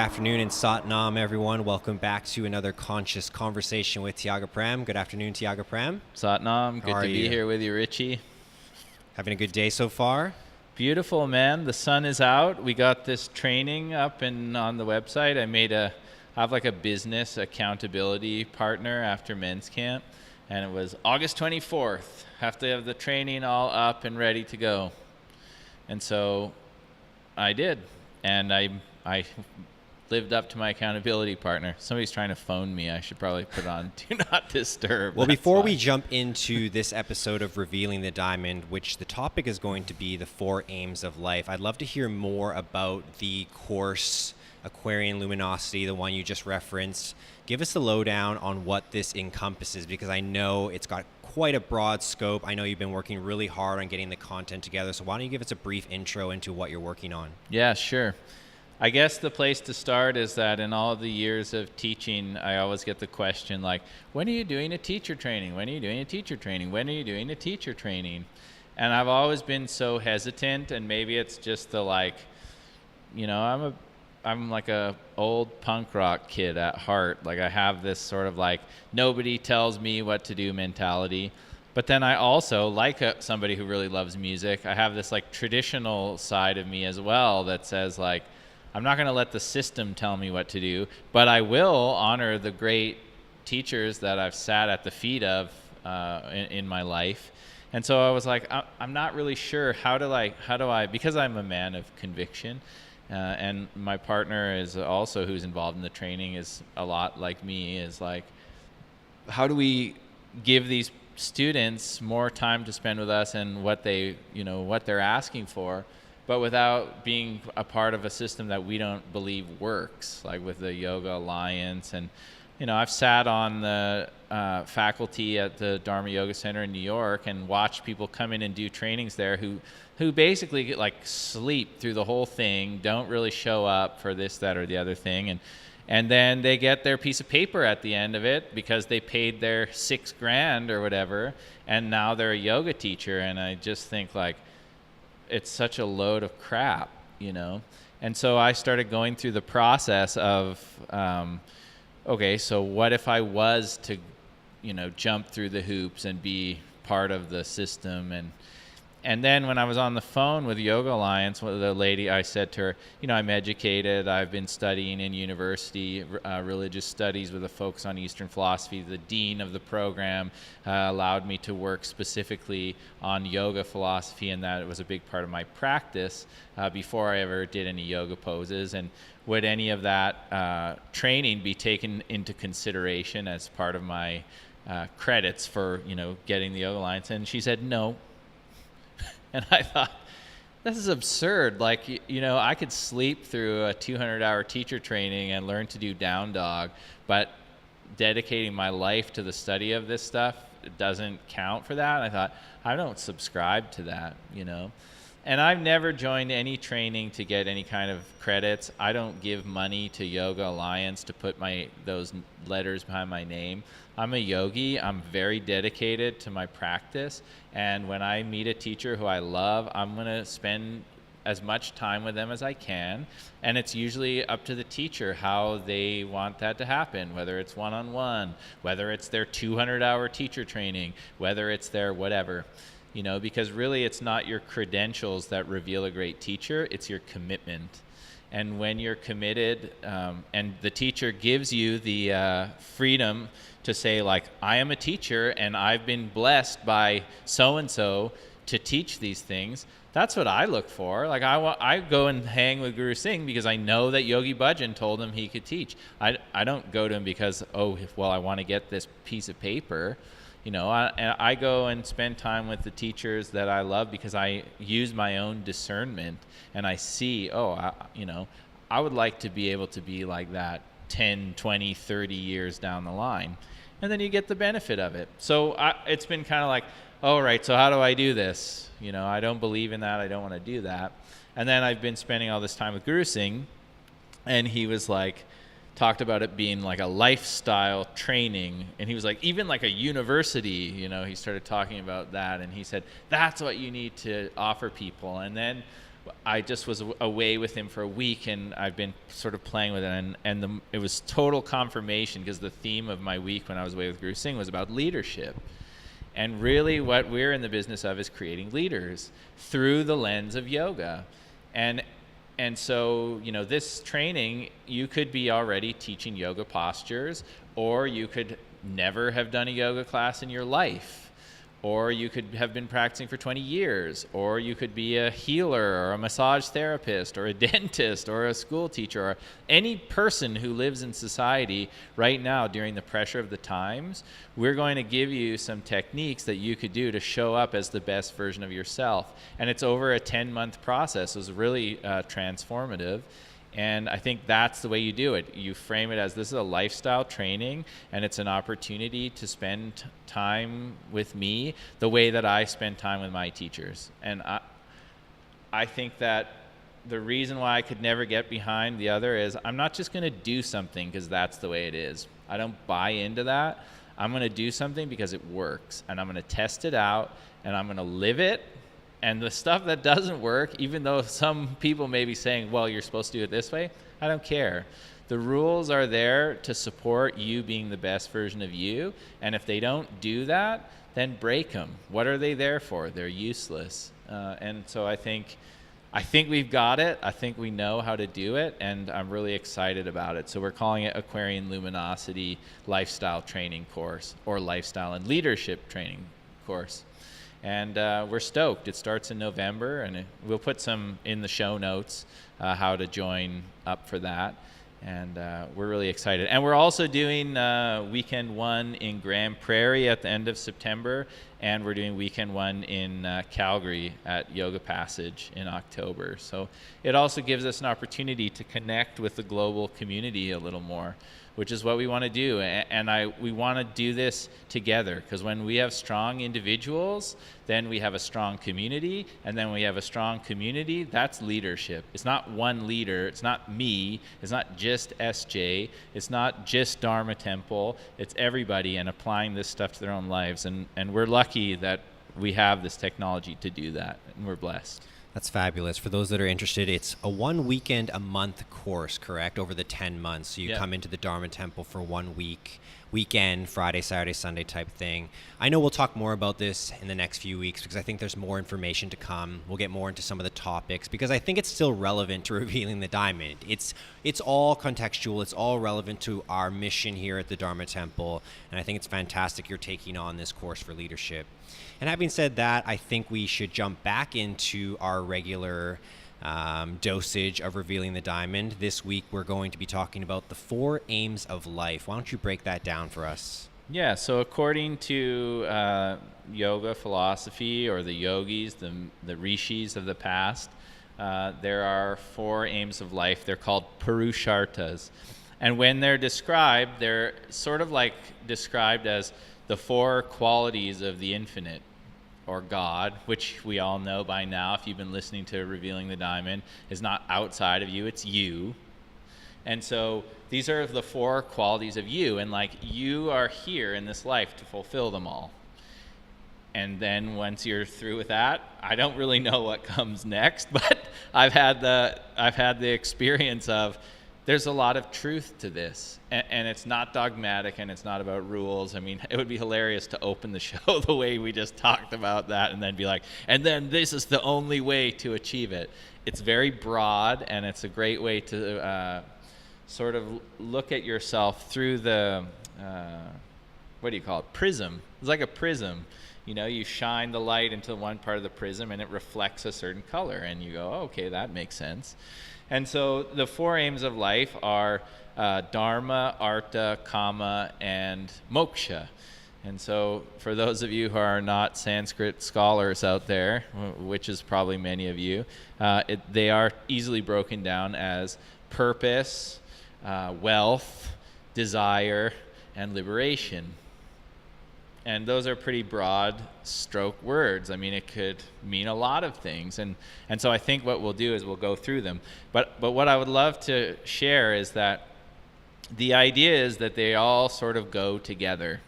afternoon in Satnam, everyone. Welcome back to another Conscious Conversation with Tiaga Prem. Good afternoon, Tiaga Prem. Satnam, good to be here with you, Richie. Having a good day so far? Beautiful, man. The sun is out. We got this training up and on the website. I have like a business accountability partner after men's camp, and it was August 24th. Have to have the training all up and ready to go. And so I did, and I lived up to my accountability partner. Somebody's trying to phone me. I should probably put on Do Not Disturb. Well, before we jump into this episode of Revealing the Diamond, which the topic is going to be the 4 aims of life, I'd love to hear more about the course Aquarian Luminosity, the one you just referenced. Give us the lowdown on what this encompasses, because I know it's got quite a broad scope. I know you've been working really hard on getting the content together. So why don't you give us a brief intro into what you're working on? Yeah, sure. I guess the place to start is that in all of the years of teaching, I always get the question like, when are you doing a teacher training? When are you doing a teacher training? When are you doing a teacher training? And I've always been so hesitant, and maybe it's just the like, you know, I'm like a old punk rock kid at heart. Like I have this sort of like nobody tells me what to do mentality. But then I also, like somebody who really loves music, I have this like traditional side of me as well that says like, I'm not going to let the system tell me what to do, but I will honor the great teachers that I've sat at the feet of in my life. And so I was like, I'm not really sure how do I, because I'm a man of conviction, and my partner is also who's involved in the training is a lot like me, is like, how do we give these students more time to spend with us and what they're asking for, but without being a part of a system that we don't believe works, like with the Yoga Alliance. And, you know, I've sat on the faculty at the Dharma Yoga Center in New York and watched people come in and do trainings there who basically get, like, sleep through the whole thing, don't really show up for this, that, or the other thing. And then they get their piece of paper at the end of it because they paid their $6,000 or whatever, and now they're a yoga teacher. And I just think, like, it's such a load of crap, you know? And so I started going through the process of, okay, so what if I was to, you know, jump through the hoops and be part of the system? And then when I was on the phone with Yoga Alliance, the lady, I said to her, you know, I'm educated. I've been studying in university, religious studies with a focus on Eastern philosophy. The dean of the program allowed me to work specifically on yoga philosophy, and that it was a big part of my practice before I ever did any yoga poses. And would any of that training be taken into consideration as part of my credits for, you know, getting the Yoga Alliance? And she said no. And I thought, this is absurd. Like, you know, I could sleep through a 200-hour teacher training and learn to do down dog, but dedicating my life to the study of this stuff doesn't count for that. I thought, I don't subscribe to that, you know. And I've never joined any training to get any kind of credits. I don't give money to Yoga Alliance to put those letters behind my name. I'm a yogi. I'm very dedicated to my practice. And when I meet a teacher who I love, I'm going to spend as much time with them as I can. And it's usually up to the teacher how they want that to happen, whether it's one-on-one, whether it's their 200-hour teacher training, whether it's their whatever. You know, because really it's not your credentials that reveal a great teacher, it's your commitment. And when you're committed, and the teacher gives you the freedom to say, like, I am a teacher and I've been blessed by so-and-so to teach these things, that's what I look for. Like, I go and hang with Guru Singh because I know that Yogi Bhajan told him he could teach. I don't go to him because, I want to get this piece of paper. You know, I go and spend time with the teachers that I love because I use my own discernment and I see, I would like to be able to be like that 10, 20, 30 years down the line. And then you get the benefit of it. So it's been kind of like, all right, so how do I do this? You know, I don't believe in that. I don't want to do that. And then I've been spending all this time with Guru Singh, and he was like, talked about it being like a lifestyle training, and he was like, even like a university, you know, he started talking about that, and he said, that's what you need to offer people. And then I just was away with him for a week, and I've been sort of playing with it, and it was total confirmation, because the theme of my week when I was away with Guru Singh was about leadership. And really what we're in the business of is creating leaders through the lens of yoga. And so, this training, you could be already teaching yoga postures, or you could never have done a yoga class in your life. Or you could have been practicing for 20 years, or you could be a healer or a massage therapist or a dentist or a school teacher, or any person who lives in society right now during the pressure of the times. We're going to give you some techniques that you could do to show up as the best version of yourself. And it's over a 10-month process. It was really transformative. And I think that's the way you do it. You frame it as, this is a lifestyle training, and it's an opportunity to spend time with me the way that I spend time with my teachers. And I think that the reason why I could never get behind the other is, I'm not just going to do something because that's the way it is. I don't buy into that. I'm going to do something because it works, and I'm going to test it out, and I'm going to live it. And the stuff that doesn't work, even though some people may be saying, well, you're supposed to do it this way, I don't care. The rules are there to support you being the best version of you. And if they don't do that, then break them. What are they there for? They're useless. And so I think we've got it. I think we know how to do it. And I'm really excited about it. So we're calling it Aquarian Luminosity Lifestyle Training Course, or Lifestyle and Leadership Training Course. And we're stoked. It starts in November, and we'll put some in the show notes how to join up for that. And we're really excited. And we're also doing weekend one in Grand Prairie at the end of September, and we're doing weekend one in Calgary at Yoga Passage in October. So it also gives us an opportunity to connect with the global community a little more, which is what we want to do. And we want to do this together, because when we have strong individuals, then we have a strong community, and then we have a strong community, that's leadership. It's not one leader, it's not me, it's not just SJ, it's not just Dharma Temple, it's everybody, and applying this stuff to their own lives. And we're lucky that we have this technology to do that, and we're blessed. That's fabulous. For those that are interested, it's a 1 weekend a month course, correct? Over the 10 months. So you come into the Dharma Temple for 1 weekend, Friday, Saturday, Sunday type thing. I know we'll talk more about this in the next few weeks, because I think there's more information to come. We'll get more into some of the topics, because I think it's still relevant to Revealing the Diamond. It's all contextual. It's all relevant to our mission here at the Dharma Temple. And I think it's fantastic you're taking on this course for leadership. And having said that, I think we should jump back into our regular dosage of Revealing the Diamond. This week, we're going to be talking about the 4 aims of life. Why don't you break that down for us? Yeah, so according to yoga philosophy, or the yogis, the rishis of the past, there are 4 aims of life. They're called purusharthas. And when they're described, they're sort of like described as the 4 qualities of the infinite, or God, which we all know by now, if you've been listening to Revealing the Diamond, is not outside of you, it's you. And so these are the 4 qualities of you, and like, you are here in this life to fulfill them all. And then once you're through with that, I don't really know what comes next, but I've had the experience of, there's a lot of truth to this, and it's not dogmatic, and it's not about rules. I mean, it would be hilarious to open the show the way we just talked about that, and then be like, and then this is the only way to achieve it. It's very broad, and it's a great way to sort of look at yourself through the, what do you call it, prism. It's like a prism. You know, you shine the light into one part of the prism, and it reflects a certain color, and you go, oh, okay, that makes sense. And so the 4 aims of life are Dharma, Artha, Kama, and Moksha. And so for those of you who are not Sanskrit scholars out there, which is probably many of you, they are easily broken down as purpose, wealth, desire, and liberation. And those are pretty broad stroke words. I mean, it could mean a lot of things. And so I think what we'll do is we'll go through them. But what I would love to share is that the idea is that they all sort of go together.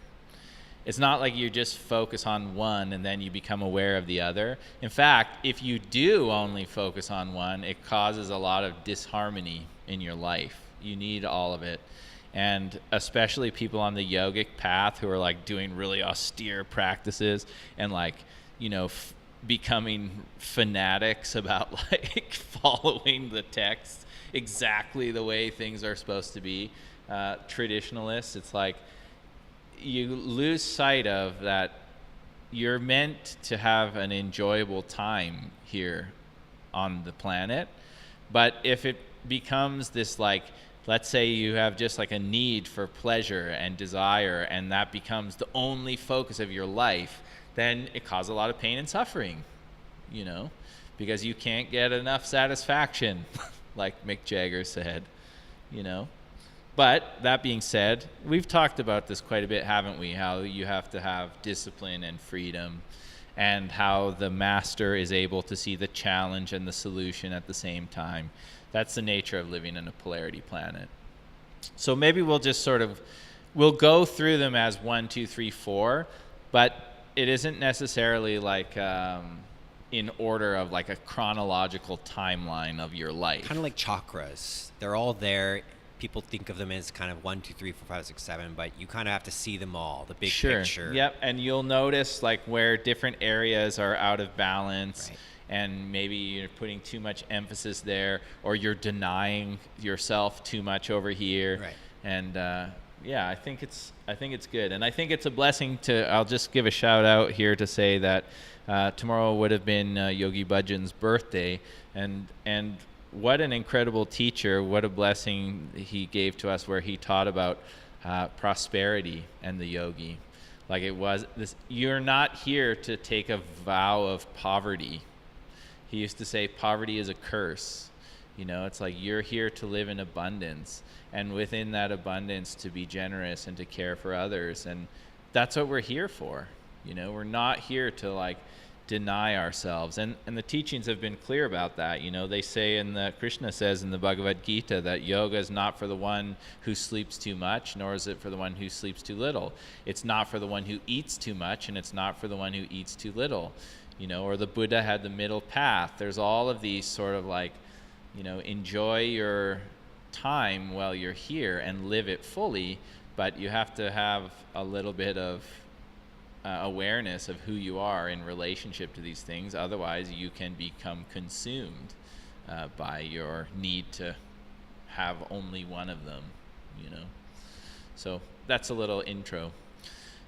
It's not like you just focus on one and then you become aware of the other. In fact, if you do only focus on one, it causes a lot of disharmony in your life. You need all of it. And especially people on the yogic path who are like doing really austere practices and like, becoming fanatics about like following the text exactly the way things are supposed to be. Traditionalists, it's like you lose sight of that you're meant to have an enjoyable time here on the planet. But if it becomes this, like, let's say you have just like a need for pleasure and desire, and that becomes the only focus of your life, then it causes a lot of pain and suffering, because you can't get enough satisfaction, like Mick Jagger said, But that being said, we've talked about this quite a bit, haven't we? How you have to have discipline and freedom, and how the master is able to see the challenge and the solution at the same time. That's the nature of living in a polarity planet. So maybe we'll just we'll go through them as 1, 2, 3, 4, but it isn't necessarily like in order of like a chronological timeline of your life. Kind of like chakras. They're all there. People think of them as kind of 1, 2, 3, 4, 5, 6, 7, but you kind of have to see them all, the big picture. Yep, and you'll notice like where different areas are out of balance, right. And maybe you're putting too much emphasis there, or you're denying yourself too much over here. Right. And I think it's good, and I think it's a blessing to. I'll just give a shout out here to say that tomorrow would have been Yogi Bhajan's birthday, and what an incredible teacher, what a blessing he gave to us, where he taught about prosperity and the yogi. Like it was this, you're not here to take a vow of poverty. He used to say poverty is a curse. It's like you're here to live in abundance, and within that abundance to be generous and to care for others. And that's what we're here for. We're not here to like deny ourselves, and the teachings have been clear about that. They say Krishna says in the Bhagavad Gita that yoga is not for the one who sleeps too much, nor is it for the one who sleeps too little. It's not for the one who eats too much, and it's not for the one who eats too little. Or the Buddha had the middle path. There's all of these sort of like, enjoy your time while you're here and live it fully, but you have to have a little bit of awareness of who you are in relationship to these things. Otherwise you can become consumed by your need to have only one of them. So that's a little intro.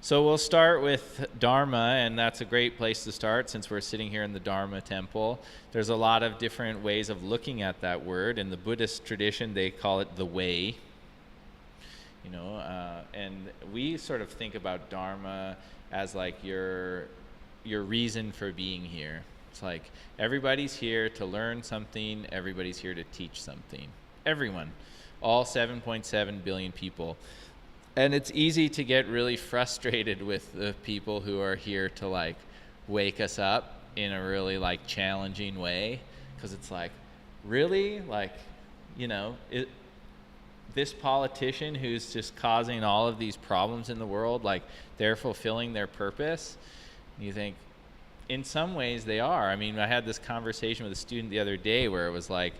So we'll start with Dharma, and that's a great place to start since we're sitting here in the Dharma temple. There's a lot of different ways of looking at that word. In the Buddhist tradition, they call it the way. And we sort of think about Dharma as like your reason for being here. It's like everybody's here to learn something, everybody's here to teach something. Everyone, all 7.7 billion people. And it's easy to get really frustrated with the people who are here to like wake us up in a really like challenging way, because it's like, really, like, this politician who's just causing all of these problems in the world, like they're fulfilling their purpose. You think, in some ways they are. I mean, I had this conversation with a student the other day where it was like,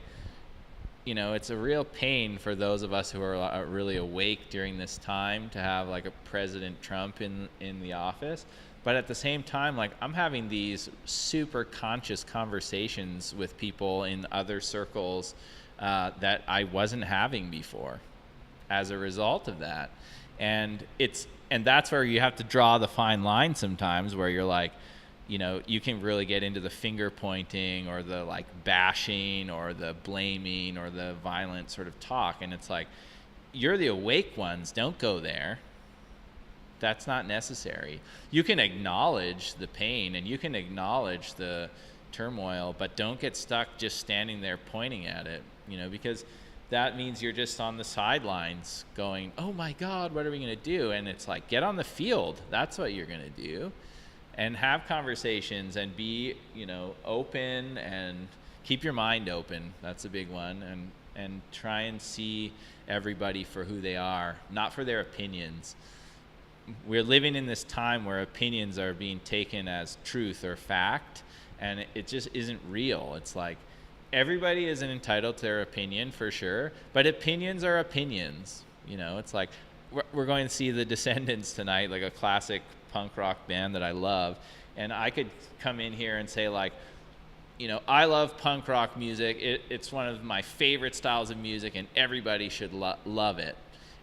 it's a real pain for those of us who are really awake during this time to have like a President Trump in the office. But at the same time, like I'm having these super conscious conversations with people in other circles that I wasn't having before as a result of that. And that's where you have to draw the fine line sometimes, where you're like, you can really get into the finger pointing or the like bashing or the blaming or the violent sort of talk. And it's like, you're the awake ones, don't go there. That's not necessary. You can acknowledge the pain and you can acknowledge the turmoil, but don't get stuck just standing there pointing at it, because that means you're just on the sidelines going, oh my God, what are we going to do? And it's like, get on the field. That's what you're going to do. And have conversations and be, open and keep your mind open. That's a big one. And try and see everybody for who they are, not for their opinions. we're living in this time where opinions are being taken as truth or fact, and it just isn't real. It's like everybody isn't entitled to their opinion for sure, but opinions are opinions. You know, it's like we're going to see the Descendants tonight, like a classic punk rock band that I love, and I could come in here and say like, you know, I love punk rock music. It's one of my favorite styles of music, and everybody should love it.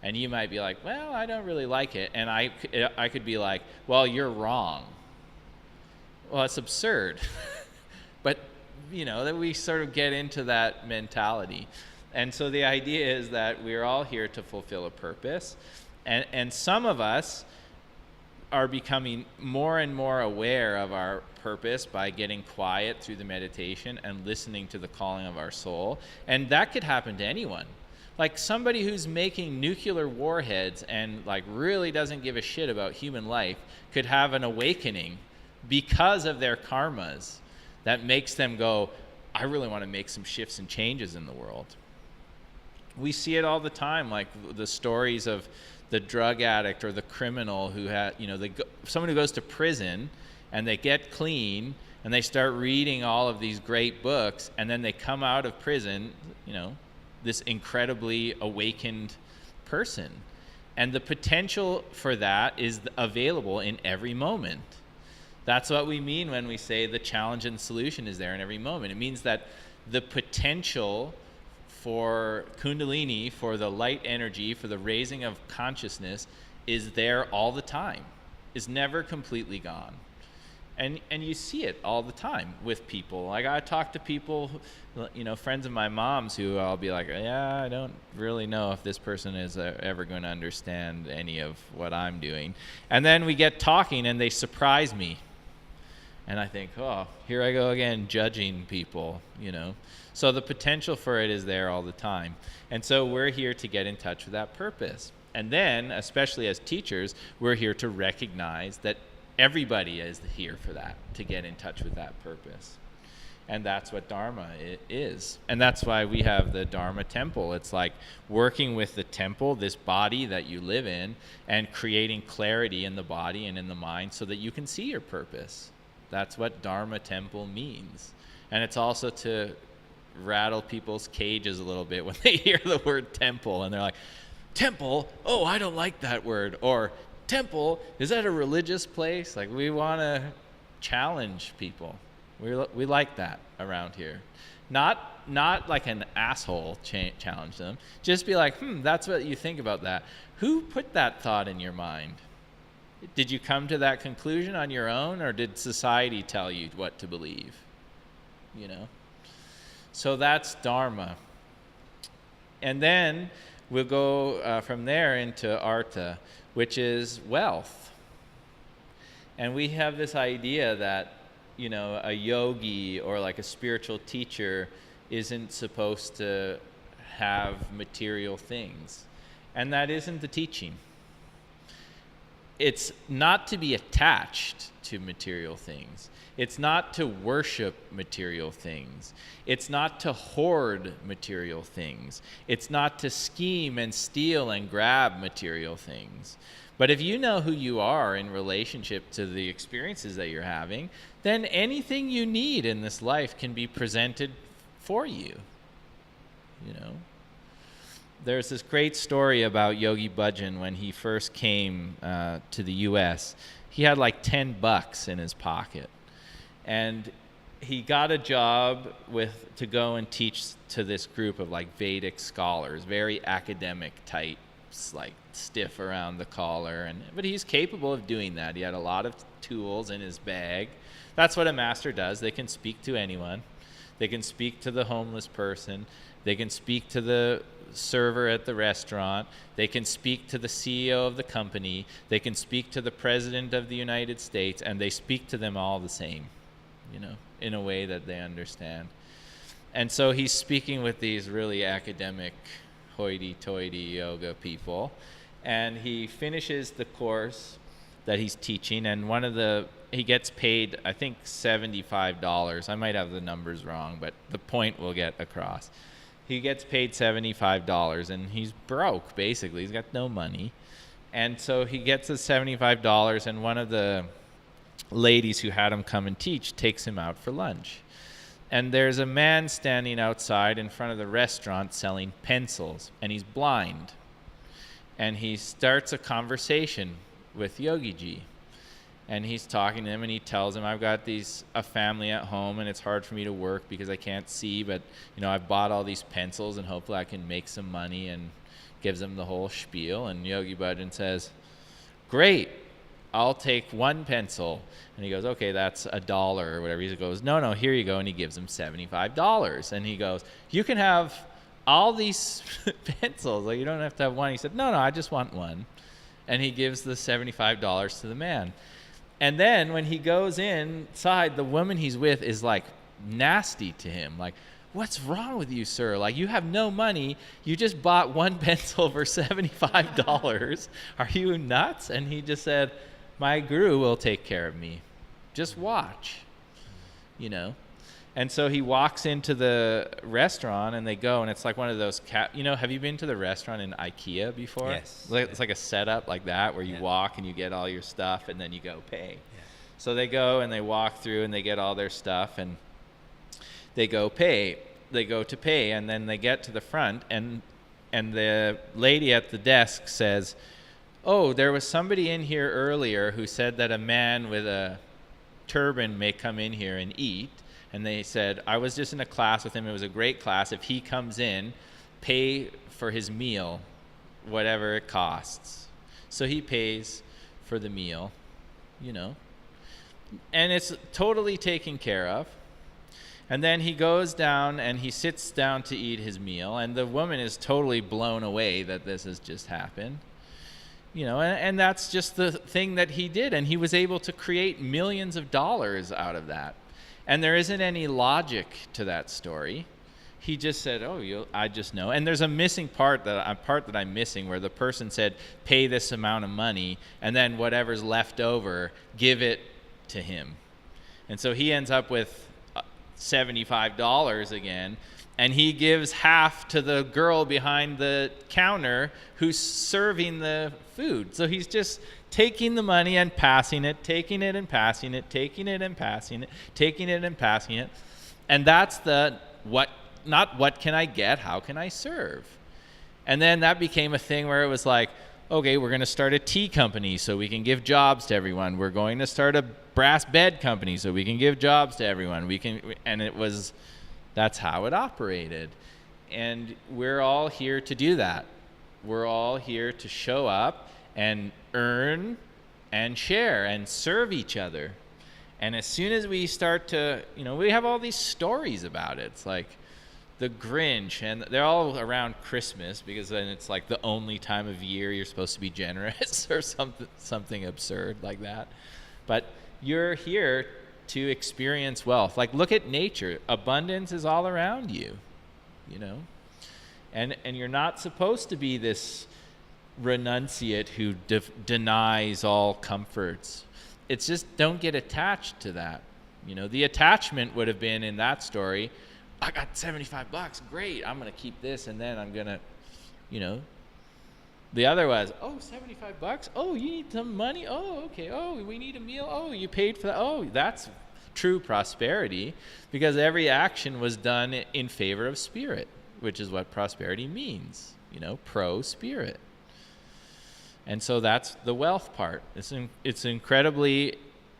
And you might be like, well, I don't really like it. And I could be like, well, you're wrong. Well, it's absurd. But, you know, that we sort of get into that mentality. And so the idea is that we're all here to fulfill a purpose. And some of us are becoming more and more aware of our purpose by getting quiet through the meditation and listening to the calling of our soul. And that could happen to anyone. Like somebody who's making nuclear warheads and like really doesn't give a shit about human life could have an awakening because of their karmas that makes them go, I really want to make some shifts and changes in the world. We see it all the time, like the stories of the drug addict or the criminal who had, you know, someone who goes to prison and they get clean and they start reading all of these great books, and then they come out of prison, you know, this incredibly awakened person. And the potential for that is available in every moment. That's what we mean when we say the challenge and solution is there in every moment. It means that the potential for Kundalini, for the light energy, for the raising of consciousness is there all the time, is never completely gone. And you see it all the time with people. Like I talk to people, you know, friends of my mom's who I'll be like, yeah, I don't really know if this person is ever going to understand any of what I'm doing. And then we get talking and they surprise me. And I think, oh, here I go again, judging people, you know. So the potential for it is there all the time. And so we're here to get in touch with that purpose. And then, especially as teachers, we're here to recognize that everybody is here for that, to get in touch with that purpose. And that's what Dharma is. And that's why we have the Dharma temple. It's like working with the temple, this body that you live in, and creating clarity in the body and in the mind so that you can see your purpose. That's what Dharma temple means. And it's also to rattle people's cages a little bit when they hear the word temple. And they're like, temple? Oh, I don't like that word. Or temple, is that a religious place? Like, we want to challenge people. We like that around here. Not like an asshole challenge them. Just be like, that's what you think about that. Who put that thought in your mind? Did you come to that conclusion on your own, or did society tell you what to believe? You know? So that's Dharma. And then we'll go from there into Artha, which is wealth. And we have this idea that, you know, a yogi or like a spiritual teacher isn't supposed to have material things. And that isn't the teaching. It's not to be attached to material things. It's not to worship material things. It's not to hoard material things. It's not to scheme and steal and grab material things. But if you know who you are in relationship to the experiences that you're having, then anything you need in this life can be presented for you. You know? There's this great story about Yogi Bhajan when he first came to the U.S. He had like $10 in his pocket. And he got a job to go and teach to this group of like Vedic scholars, very academic types, like stiff around the collar. But he's capable of doing that. He had a lot of tools in his bag. That's what a master does. They can speak to anyone. They can speak to the homeless person. They can speak to the server at the restaurant. They can speak to the CEO of the company. They can speak to the president of the United States, and they speak to them all the same, you know, in a way that they understand. And so he's speaking with these really academic hoity-toity yoga people, and he finishes the course that he's teaching, and he gets paid, I think, $75. I might have the numbers wrong, but the point will get across. He gets paid $75, and he's broke, basically. He's got no money. And so he gets his $75, and one of the ladies who had him come and teach takes him out for lunch. And there's a man standing outside in front of the restaurant selling pencils, and he's blind. And he starts a conversation with Yogi Ji. And he's talking to him, and he tells him, I've got a family at home, and it's hard for me to work because I can't see, but I've bought all these pencils, and hopefully I can make some money, and gives him the whole spiel. And Yogi Bhajan says, great, I'll take one pencil. And he goes, okay, that's $1 or whatever. He goes, no, here you go. And he gives him $75. And he goes, you can have all these pencils. Like, you don't have to have one. He said, no, I just want one. And he gives the $75 to the man. And then when he goes inside, the woman he's with is like nasty to him. Like, what's wrong with you, sir? Like, you have no money. You just bought one pencil for $75. Are you nuts? And he just said, my guru will take care of me. Just watch, And so he walks into the restaurant, and they go, and it's like one of those have you been to the restaurant in IKEA before? Yes. It's like a setup like that where you walk and you get all your stuff, and then you go pay. Yeah. So they go and they walk through and they get all their stuff, and they go pay. They go to pay, and then they get to the front, and the lady at the desk says, oh, there was somebody in here earlier who said that a man with a turban may come in here and eat. And they said, I was just in a class with him. It was a great class. If he comes in, pay for his meal, whatever it costs. So he pays for the meal, And it's totally taken care of. And then he goes down and he sits down to eat his meal. And the woman is totally blown away that this has just happened. And that's just the thing that he did. And he was able to create millions of dollars out of that. And there isn't any logic to that story. He just said, I just know. And there's a missing part that I'm missing, where the person said, pay this amount of money, and then whatever's left over, give it to him. And so he ends up with $75 again, and he gives half to the girl behind the counter who's serving the food. So he's just taking the money and passing it, taking it and passing it, taking it and passing it, taking it and passing it. And that's not what can I get, how can I serve? And then that became a thing where it was like, okay, we're going to start a tea company so we can give jobs to everyone. We're going to start a brass bed company so we can give jobs to everyone. That's how it operated. And we're all here to do that. We're all here to show up and earn and share and serve each other. And as soon as we start to, we have all these stories about it. It's like the Grinch, and they're all around Christmas, because then it's like the only time of year you're supposed to be generous or something absurd like that. But you're here to experience wealth. Like, look at nature. Abundance is all around you, And you're not supposed to be this renunciate who denies all comforts. It's just, don't get attached to that. The attachment would have been in that story, I got $75, great, I'm going to keep this, and then I'm going to, The other was, $75, you need some money, okay, we need a meal, you paid for that, that's true prosperity, because every action was done in favor of spirit, which is what prosperity means, pro-spirit. And so that's the wealth part. It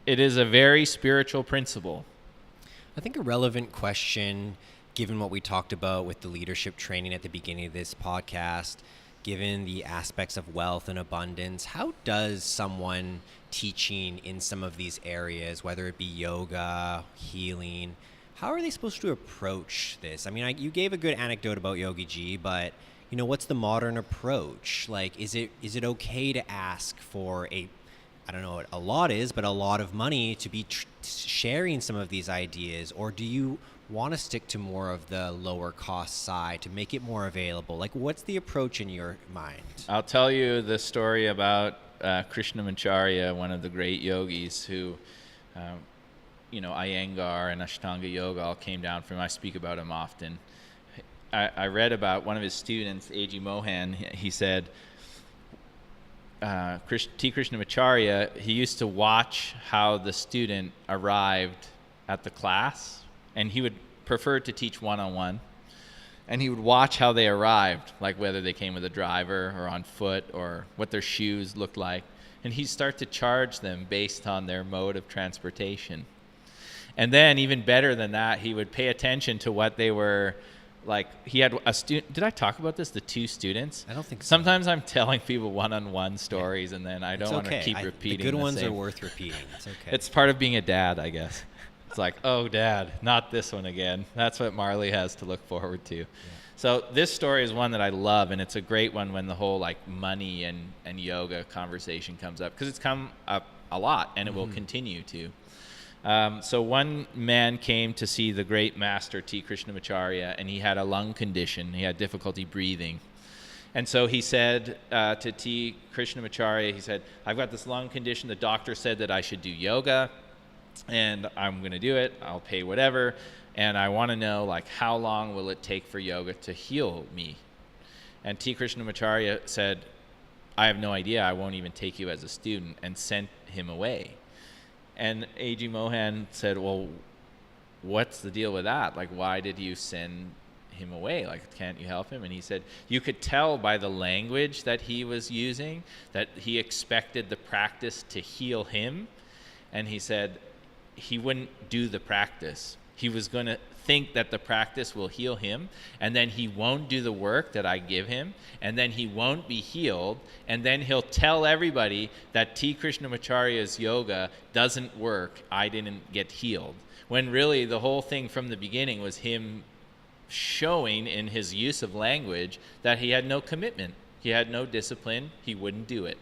is a very spiritual principle. I think a relevant question, given what we talked about with the leadership training at the beginning of this podcast, given the aspects of wealth and abundance, how does someone teaching in some of these areas, whether it be yoga, healing, how are they supposed to approach this? I mean, you gave a good anecdote about Yogi Ji, but what's the modern approach? Like, is it okay to ask for I don't know what a lot is, but a lot of money to be sharing some of these ideas? Or do you want to stick to more of the lower cost side to make it more available? Like, what's the approach in your mind? I'll tell you the story about Krishnamacharya, one of the great yogis who, Iyengar and Ashtanga Yoga all came down from. I speak about him often. I read about one of his students, A.G. Mohan. He said, T. Krishnamacharya, he used to watch how the student arrived at the class, and he would prefer to teach one-on-one. And he would watch how they arrived, like whether they came with a driver or on foot or what their shoes looked like. And he'd start to charge them based on their mode of transportation. And then, even better than that, he would pay attention to what they were like. He had a student. Did I talk about this? The two students? I don't think so. Sometimes I'm telling people one-on-one stories, and then I don't want to keep repeating. The good ones are worth repeating. It's okay. It's part of being a dad, I guess. It's like, oh, Dad, not this one again. That's what Marley has to look forward to. Yeah. So this story is one that I love, and it's a great one when the whole like money and yoga conversation comes up, because it's come up a lot, and it will continue to. So one man came to see the great master T. Krishnamacharya, and he had a lung condition. He had difficulty breathing. And so he said to T. Krishnamacharya, he said, I've got this lung condition. The doctor said that I should do yoga, and I'm going to do it. I'll pay whatever. And I want to know, like, how long will it take for yoga to heal me? And T. Krishnamacharya said, I have no idea. I won't even take you as a student, and sent him away. And A.G. Mohan said, well, what's the deal with that? Like, why did you send him away? Like, can't you help him? And he said, you could tell by the language that he was using that he expected the practice to heal him. And he said he wouldn't do the practice. He was going to think that the practice will heal him, and then he won't do the work that I give him, and then he won't be healed, and then he'll tell everybody that T. Krishnamacharya's yoga doesn't work, I didn't get healed. When really the whole thing from the beginning was him showing in his use of language that he had no commitment, he had no discipline, he wouldn't do it.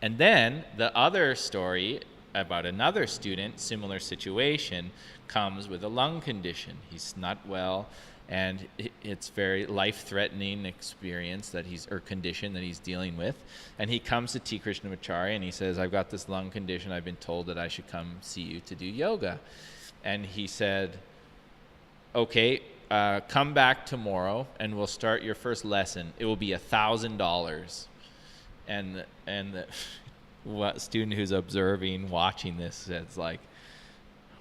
And then the other story about another student, similar situation, comes with a lung condition. He's not well, and it's very life-threatening experience that condition that he's dealing with. And he comes to T. Krishnamacharya and he says, I've got this lung condition. I've been told that I should come see you to do yoga. And he said, okay, come back tomorrow and we'll start your first lesson. It will be $1,000. And the student who's observing, watching this, says like,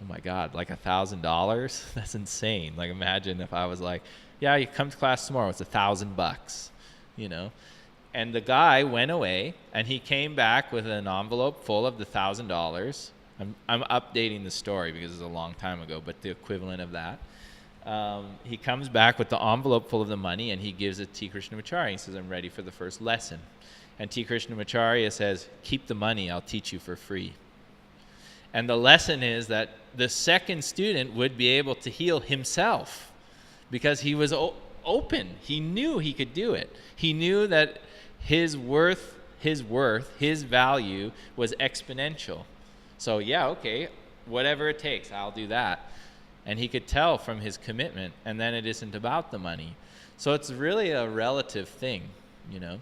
oh my God, like $1,000? That's insane. Like, imagine if I was like, yeah, you come to class tomorrow, it's $1,000, you know? And the guy went away, and he came back with an envelope full of the $1,000. I'm updating the story because it's a long time ago, but the equivalent of that. He comes back with the envelope full of the money, and he gives it to T. Krishnamacharya. He says, I'm ready for the first lesson. And T. Krishnamacharya says, keep the money, I'll teach you for free. And the lesson is that the second student would be able to heal himself because he was open. He knew he could do it. He knew that his value was exponential. So yeah, okay, whatever it takes, I'll do that. And he could tell from his commitment, and then it isn't about the money. So it's really a relative thing, you know.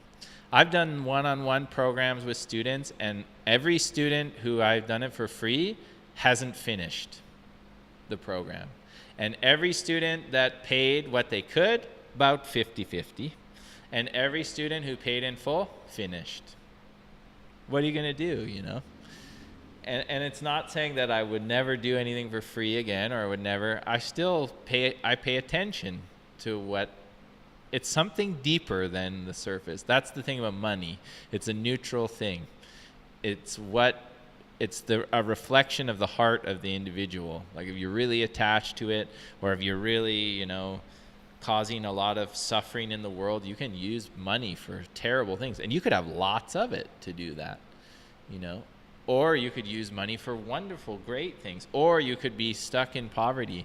I've done one-on-one programs with students, and every student who I've done it for free hasn't finished the program. And every student that paid what they could, about 50-50. And every student who paid in full, finished. What are you going to do, you know? And it's not saying that I would never do anything for free again, or I would never. I pay attention to what. It's something deeper than the surface. That's the thing about money. It's a neutral thing. It's a reflection of the heart of the individual. Like if you're really attached to it, or if you're really, you know, causing a lot of suffering in the world, you can use money for terrible things. And you could have lots of it to do that, you know. Or you could use money for wonderful, great things. Or you could be stuck in poverty.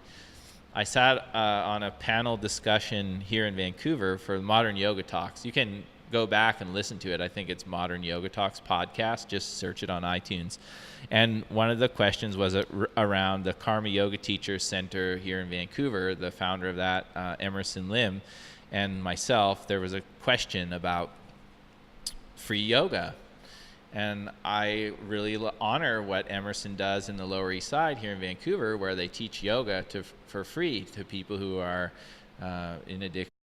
I sat on a panel discussion here in Vancouver for Modern Yoga Talks. You can go back and listen to it. I think it's Modern Yoga Talks podcast. Just search it on iTunes. And one of the questions was around the Karma Yoga Teachers Center here in Vancouver, the founder of that, Emerson Lim, and myself. There was a question about free yoga. And I really honor what Emerson does in the Lower East Side here in Vancouver, where they teach yoga for free to people who are in addiction.